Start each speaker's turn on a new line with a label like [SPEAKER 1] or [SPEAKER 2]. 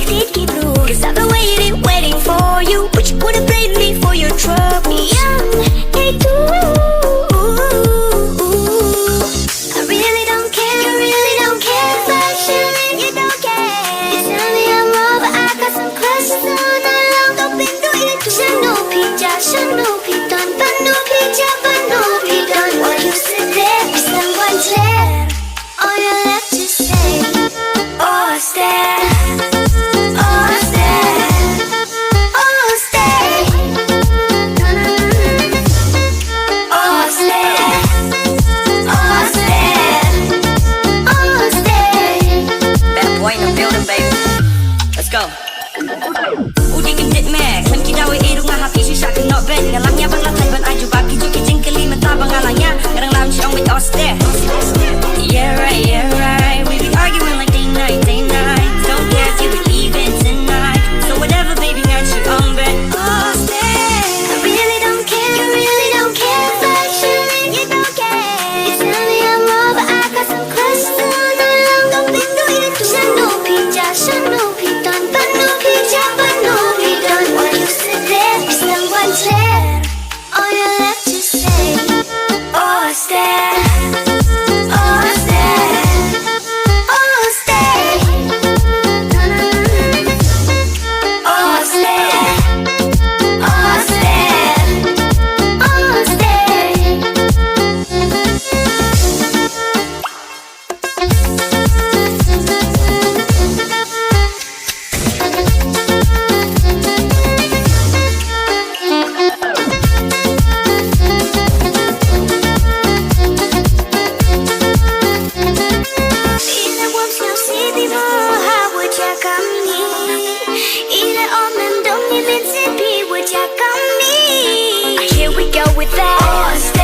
[SPEAKER 1] riktigt bra. 'Cause I've been waiting for you, but you wouldn't blame me for your troubles. Young, hey too. I really don't care, you really don't care. Fashion, you don't care. You tell me I'm wrong, but I got some questions all night long. Don't be doing it. Shanopi done, Banopi done. What you said there is someone clear. All you left to say, Oste, Oste, Oste, Oste, Oste, Oste.
[SPEAKER 2] Bad boy in the building, baby. Let's go. Udi kim dit me, klim ki dawi irung nga happy si shakin not ben. Ngalangnya bang latay ban aju baki juki jingkeli mentabang ngalangnya. Kadang lounge on with Oste. Yeah right. We be arguing like day night. Don't care if you be leaving tonight. So whatever, baby, got you on bed.
[SPEAKER 1] Oste, I really don't care, you really don't care. Fashion, you don't care. You tell me I'm wrong, but I got some questions all night long. Don't be doing it. Shanopi done, Banopi done. What you said there is someone clear. All you left to say, Oste, Oste, Oste, Oste, Oste, Oste. Ile łączną siebie wołały czeka mnie. Ile omem do mnie więcej piły czeka mnie. Here we go with that.